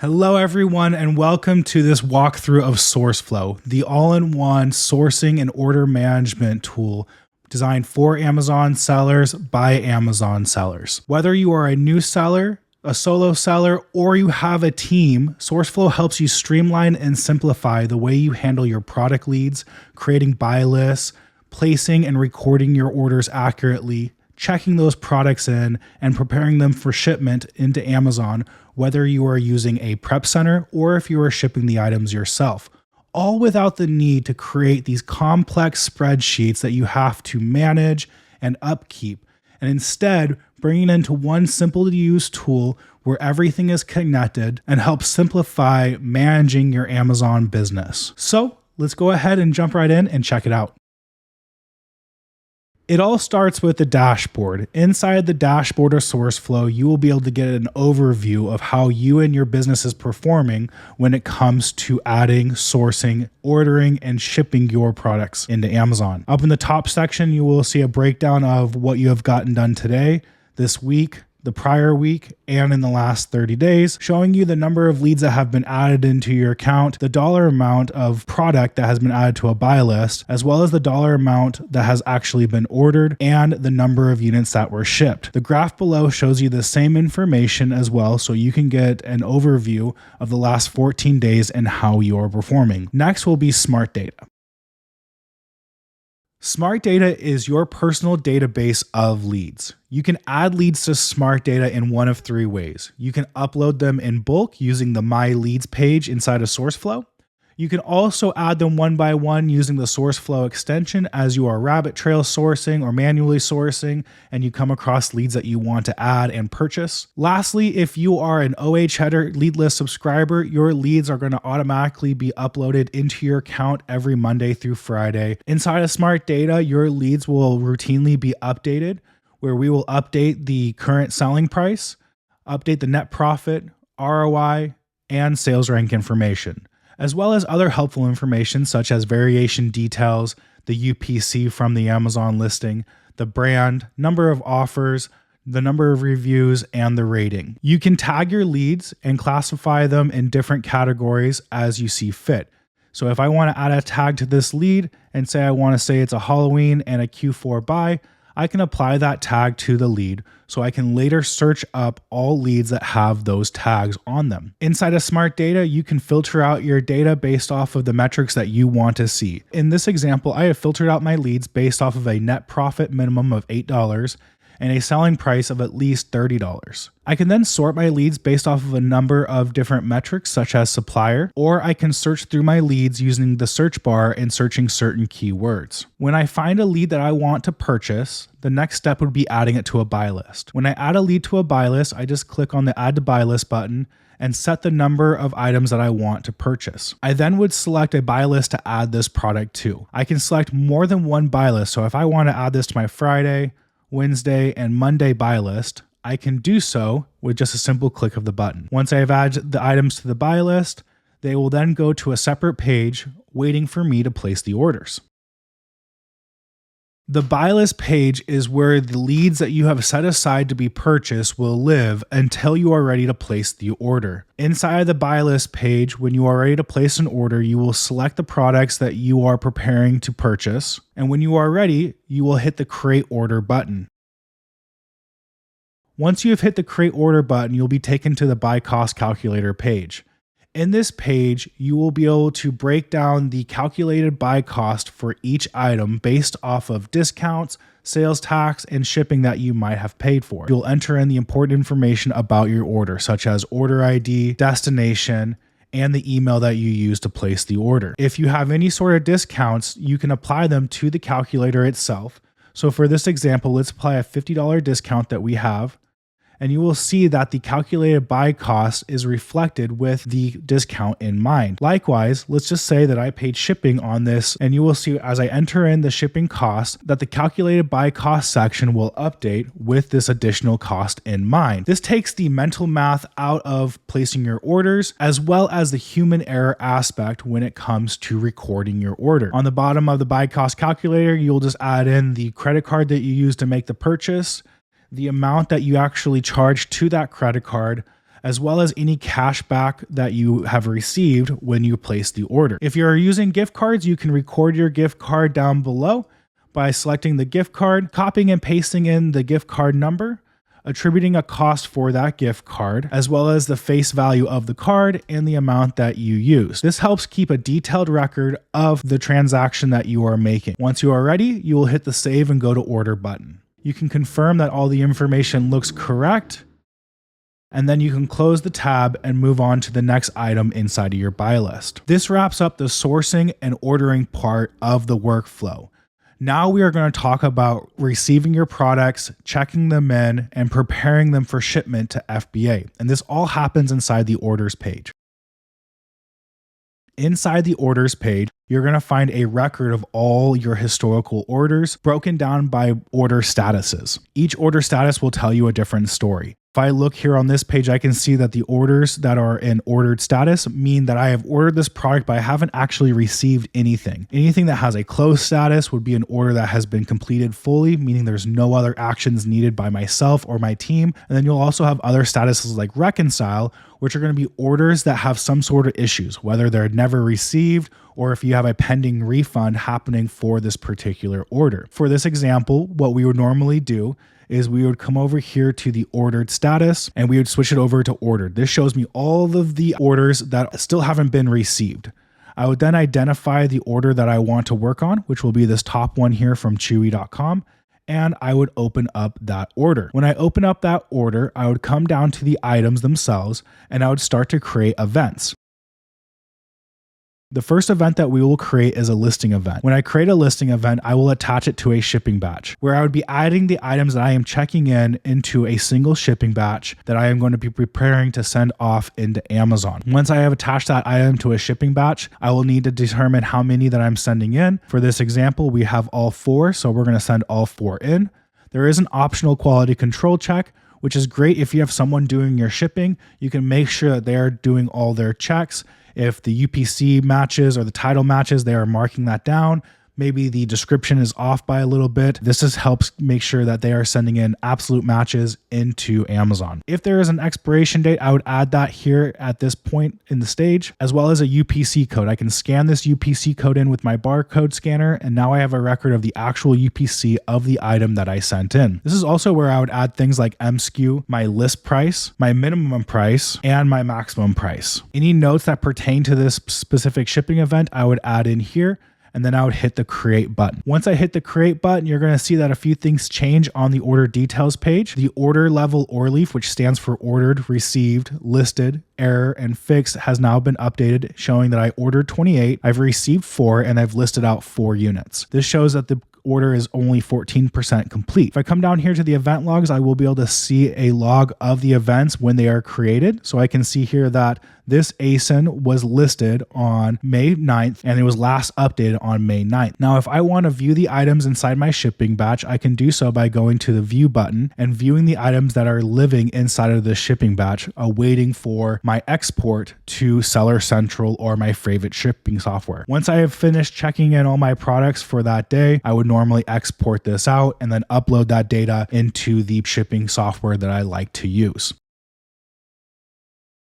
Hello everyone and welcome to this walkthrough of Sourceflow, the all-in-one sourcing and order management tool designed for Amazon sellers by Amazon sellers. Whether you are a new seller, a solo seller, or you have a team, Sourceflow helps you streamline and simplify the way you handle your product leads, creating buy lists, placing and recording your orders accurately, checking those products in, and preparing them for shipment into Amazon, whether you are using a prep center or if you are shipping the items yourself, all without the need to create these complex spreadsheets that you have to manage and upkeep, and instead bringing it into one simple to use tool where everything is connected and helps simplify managing your Amazon business. So let's go ahead and jump right in and check it out. It all starts with the dashboard. Inside the dashboard of Sourceflow, you will be able to get an overview of how you and your business is performing when it comes to adding, sourcing, ordering, and shipping your products into Amazon. Up in the top section, you will see a breakdown of what you have gotten done today, this week, the prior week, and in the last 30 days, showing you the number of leads that have been added into your account, the dollar amount of product that has been added to a buy list, as well as the dollar amount that has actually been ordered and the number of units that were shipped. The graph below shows you the same information as well, so you can get an overview of the last 14 days and how you are performing. Next will be Smart Data. Smart Data is your personal database of leads. You can add leads to Smart Data in one of three ways. You can upload them in bulk using the My Leads page inside of Sourceflow. You can also add them one by one using the Sourceflow extension as you are rabbit trail sourcing or manually sourcing and you come across leads that you want to add and purchase. Lastly, if you are an OH header lead list subscriber, your leads are going to automatically be uploaded into your account every Monday through Friday. Inside of Smart Data, your leads will routinely be updated, where we will update the current selling price, update the net profit, ROI, and sales rank information, as well as other helpful information such as variation details, the UPC from the Amazon listing, the brand, number of offers, the number of reviews, and the rating. You can tag your leads and classify them in different categories as you see fit. So if I want to add a tag to this lead and say I want to say it's a Halloween and a Q4 buy, I can apply that tag to the lead so I can later search up all leads that have those tags on them. Inside of Smart Data, you can filter out your data based off of the metrics that you want to see. In this example, I have filtered out my leads based off of a net profit minimum of $8 and a selling price of at least $30. I can then sort my leads based off of a number of different metrics such as supplier, or I can search through my leads using the search bar and searching certain keywords. When I find a lead that I want to purchase, the next step would be adding it to a buy list. When I add a lead to a buy list, I just click on the Add to Buy List button and set the number of items that I want to purchase. I then would select a buy list to add this product to. I can select more than one buy list, so if I want to add this to my Friday, Wednesday, and Monday buy list, I can do so with just a simple click of the button. Once I have added the items to the buy list, they will then go to a separate page waiting for me to place the orders. The buy list page is where the leads that you have set aside to be purchased will live until you are ready to place the order. Inside the buy list page, when you are ready to place an order, you will select the products that you are preparing to purchase. And when you are ready, you will hit the Create Order button. Once you have hit the Create Order button, you'll be taken to the Buy Cost Calculator page. In this page, you will be able to break down the calculated buy cost for each item based off of discounts, sales tax, and shipping that you might have paid for. You'll enter in the important information about your order, such as order ID, destination, and the email that you use to place the order. If you have any sort of discounts, you can apply them to the calculator itself. So for this example, let's apply a $50 discount that we have, and you will see that the calculated buy cost is reflected with the discount in mind. Likewise, let's just say that I paid shipping on this, and you will see as I enter in the shipping cost that the calculated buy cost section will update with this additional cost in mind. This takes the mental math out of placing your orders, as well as the human error aspect when it comes to recording your order. On the bottom of the buy cost calculator, you'll just add in the credit card that you use to make the purchase, the amount that you actually charge to that credit card, as well as any cash back that you have received when you place the order. If you're using gift cards, you can record your gift card down below by selecting the gift card, copying and pasting in the gift card number, attributing a cost for that gift card, as well as the face value of the card and the amount that you use. This helps keep a detailed record of the transaction that you are making. Once you are ready, you will hit the save and go to order button. You can confirm that all the information looks correct, and then you can close the tab and move on to the next item inside of your buy list. This wraps up the sourcing and ordering part of the workflow. Now we are going to talk about receiving your products, checking them in, and preparing them for shipment to FBA. And this all happens inside the orders page. Inside the orders page, you're going to find a record of all your historical orders broken down by order statuses. Each order status will tell you a different story. If I look here on this page, I can see that the orders that are in ordered status mean that I have ordered this product, but I haven't actually received anything. Anything that has a closed status would be an order that has been completed fully, meaning there's no other actions needed by myself or my team. And then you'll also have other statuses like Reconcile, which are going to be orders that have some sort of issues, whether they're never received or if you have a pending refund happening for this particular order. For this example, what we would normally do is we would come over here to the ordered status and we would switch it over to ordered. This shows me all of the orders that still haven't been received. I would then identify the order that I want to work on, which will be this top one here from chewy.com. And I would open up that order. When I open up that order, I would come down to the items themselves and I would start to create events. The first event that we will create is a listing event. When I create a listing event, I will attach it to a shipping batch where I would be adding the items that I am checking in into a single shipping batch that I am going to be preparing to send off into Amazon. Once I have attached that item to a shipping batch, I will need to determine how many that I'm sending in. For this example, we have all 4, so we're going to send all 4 in. There is an optional quality control check, which is great if you have someone doing your shipping. You can make sure that they're doing all their checks. If the UPC matches or the title matches, they are marking that down. Maybe the description is off by a little bit. This just helps make sure that they are sending in absolute matches into Amazon. If there is an expiration date, I would add that here at this point in the stage, as well as a UPC code. I can scan this UPC code in with my barcode scanner, and now I have a record of the actual UPC of the item that I sent in. This is also where I would add things like MSKU, my list price, my minimum price, and my maximum price. Any notes that pertain to this specific shipping event, I would add in here. And then I would hit the create button. Once I hit the create button, you're going to see that a few things change on the order details page. The order level or leaf, which stands for ordered, received, listed, error, and fixed, has now been updated, showing that I ordered 28, I've received 4, and I've listed out 4 units. This shows that the order is only 14% complete. If I come down here to the event logs, I will be able to see a log of the events when they are created. So I can see here that this ASIN was listed on May 9th and it was last updated on May 9th. Now, if I want to view the items inside my shipping batch, I can do so by going to the view button and viewing the items that are living inside of the shipping batch, awaiting for my export to Seller Central or my favorite shipping software. Once I have finished checking in all my products for that day, I would normally export this out and then upload that data into the shipping software that I like to use.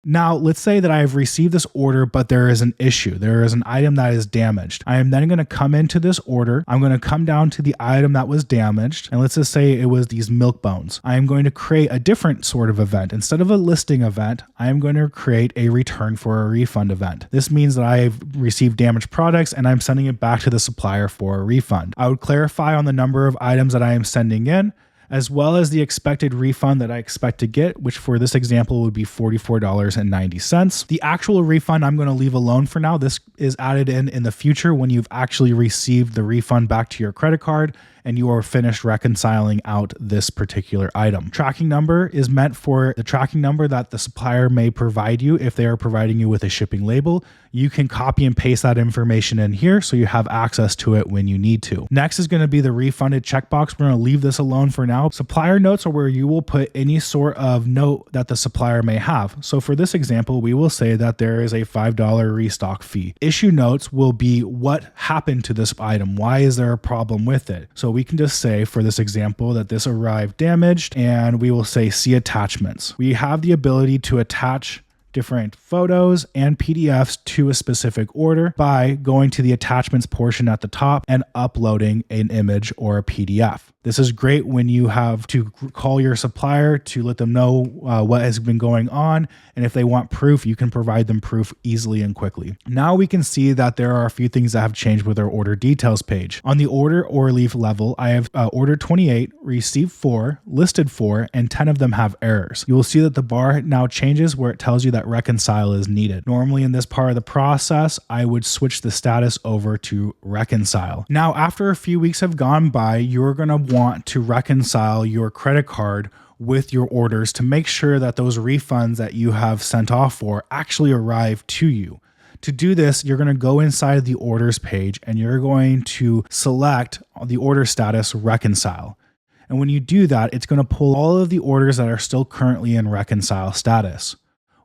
Now, let's say that I have received this order, but there is an issue. There is an item that is damaged. I am then going to come into this order. I'm going to come down to the item that was damaged. And let's just say it was these milk bones. I am going to create a different sort of event. Instead of a listing event, I am going to create a return for a refund event. This means that I have received damaged products and I'm sending it back to the supplier for a refund. I would clarify on the number of items that I am sending in, as well as the expected refund that I expect to get, which for this example would be $44.90. The actual refund I'm going to leave alone for now. This is added in the future when you've actually received the refund back to your credit card and you are finished reconciling out this particular item. Tracking number is meant for the tracking number that the supplier may provide you if they are providing you with a shipping label. You can copy and paste that information in here so you have access to it when you need to. Next is going to be the refunded checkbox. We're going to leave this alone for now. Supplier notes are where you will put any sort of note that the supplier may have. So for this example, we will say that there is a $5 restock fee. Issue notes will be what happened to this item. Why is there a problem with it? So So we can just say for this example that this arrived damaged, and we will say see attachments. We have the ability to attach different photos and PDFs to a specific order by going to the attachments portion at the top and uploading an image or a PDF. This is great when you have to call your supplier to let them know what has been going on. And if they want proof, you can provide them proof easily and quickly. Now we can see that there are a few things that have changed with our order details page. On the order or leaf level, I have ordered 28, received 4, listed 4, and 10 of them have errors. You will see that the bar now changes where it tells you that reconcile is needed. Normally in this part of the process, I would switch the status over to reconcile. Now, after a few weeks have gone by, you're going to want to reconcile your credit card with your orders to make sure that those refunds that you have sent off for actually arrive to you. To do this, you're going to go inside the orders page and you're going to select the order status reconcile. And when you do that, it's going to pull all of the orders that are still currently in reconcile status.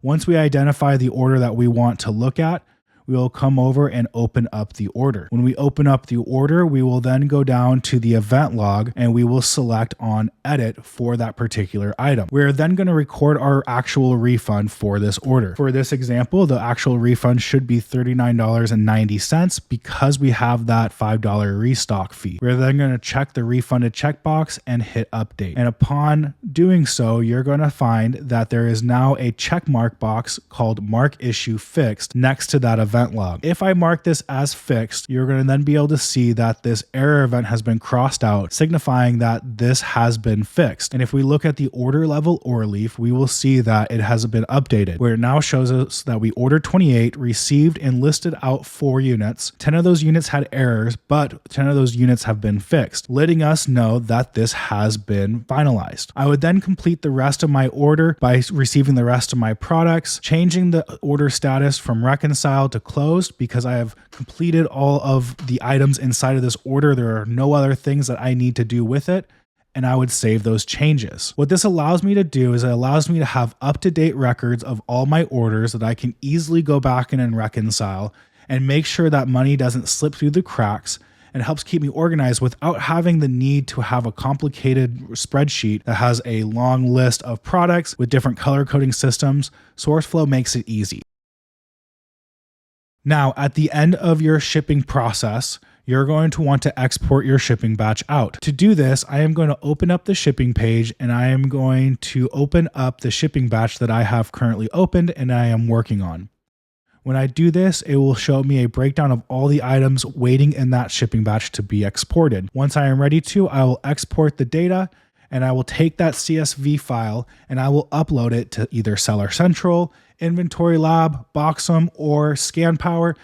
Once we identify the order that we want to look at, we will come over and open up the order. When we open up the order, we will then go down to the event log and we will select on edit for that particular item. We're then going to record our actual refund for this order. For this example, the actual refund should be $39.90 because we have that $5 restock fee. We're then going to check the refunded checkbox and hit update. And upon doing so, you're going to find that there is now a check mark box called mark issue fixed next to that event log. If I mark this as fixed, you're going to then be able to see that this error event has been crossed out, signifying that this has been fixed. And if we look at the order level or leaf, we will see that it has been updated, where it now shows us that we ordered 28, received and listed out 4 units. 10 of those units had errors, but 10 of those units have been fixed, letting us know that this has been finalized. I would then complete the rest of my order by receiving the rest of my products, changing the order status from reconcile to closed because I have completed all of the items inside of this order. There are no other things that I need to do with it, and I would save those changes. What this allows me to do is it allows me to have up-to-date records of all my orders that I can easily go back in and reconcile and make sure that money doesn't slip through the cracks, and helps keep me organized without having the need to have a complicated spreadsheet that has a long list of products with different color coding systems. Sourceflow makes it easy. Now, at the end of your shipping process, you're going to want to export your shipping batch out. To do this, I am going to open up the shipping page and I am going to open up the shipping batch that I have currently opened and I am working on. When I do this, it will show me a breakdown of all the items waiting in that shipping batch to be exported. Once I am ready to, I will export the data and I will take that CSV file and I will upload it to either Seller Central, Inventory Lab, Boxum, or ScanPower.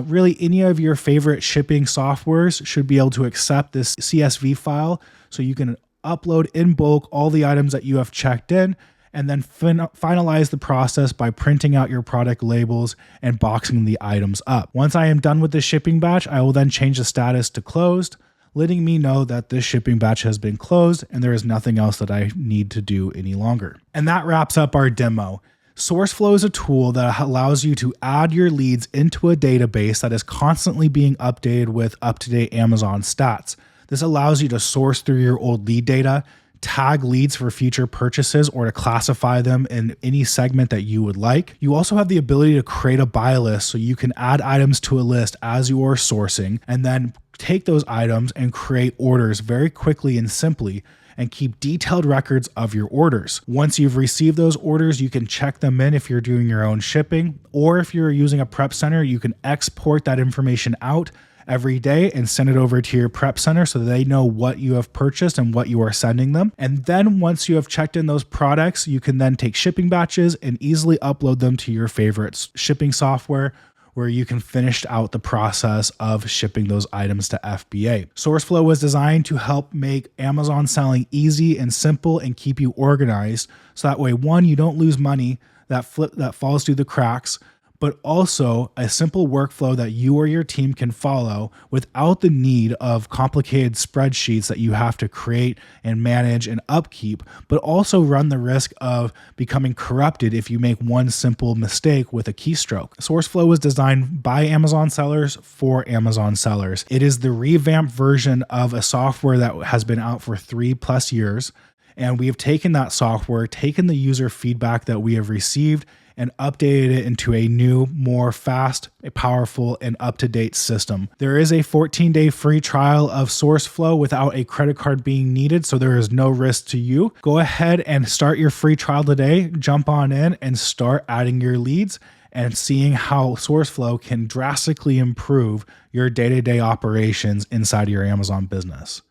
Really, any of your favorite shipping softwares should be able to accept this CSV file so you can upload in bulk all the items that you have checked in and then finalize the process by printing out your product labels and boxing the items up. Once I am done with the shipping batch, I will then change the status to closed, letting me know that this shipping batch has been closed and there is nothing else that I need to do any longer. And that wraps up our demo. Sourceflow is a tool that allows you to add your leads into a database that is constantly being updated with up-to-date Amazon stats. This allows you to source through your old lead data, tag leads for future purchases, or to classify them in any segment that you would like. You also have the ability to create a buy list so you can add items to a list as you are sourcing and then take those items and create orders very quickly and simply and keep detailed records of your orders. Once you've received those orders, you can check them in if you're doing your own shipping, or if you're using a prep center, you can export that information out every day and send it over to your prep center so that they know what you have purchased and what you are sending them. And then once you have checked in those products, you can then take shipping batches and easily upload them to your favorite shipping software, where you can finish out the process of shipping those items to FBA. Sourceflow was designed to help make Amazon selling easy and simple and keep you organized. So that way, one, you don't lose money that falls through the cracks, but also a simple workflow that you or your team can follow without the need of complicated spreadsheets that you have to create and manage and upkeep, but also run the risk of becoming corrupted if you make one simple mistake with a keystroke. Sourceflow was designed by Amazon sellers for Amazon sellers. It is the revamped version of a software that has been out for 3+ years. And we have taken that software, taken the user feedback that we have received, and updated it into a new, more fast, powerful, and up-to-date system. There is a 14-day free trial of Sourceflow without a credit card being needed, so there is no risk to you. Go ahead and start your free trial today. Jump on in and start adding your leads and seeing how Sourceflow can drastically improve your day-to-day operations inside of your Amazon business.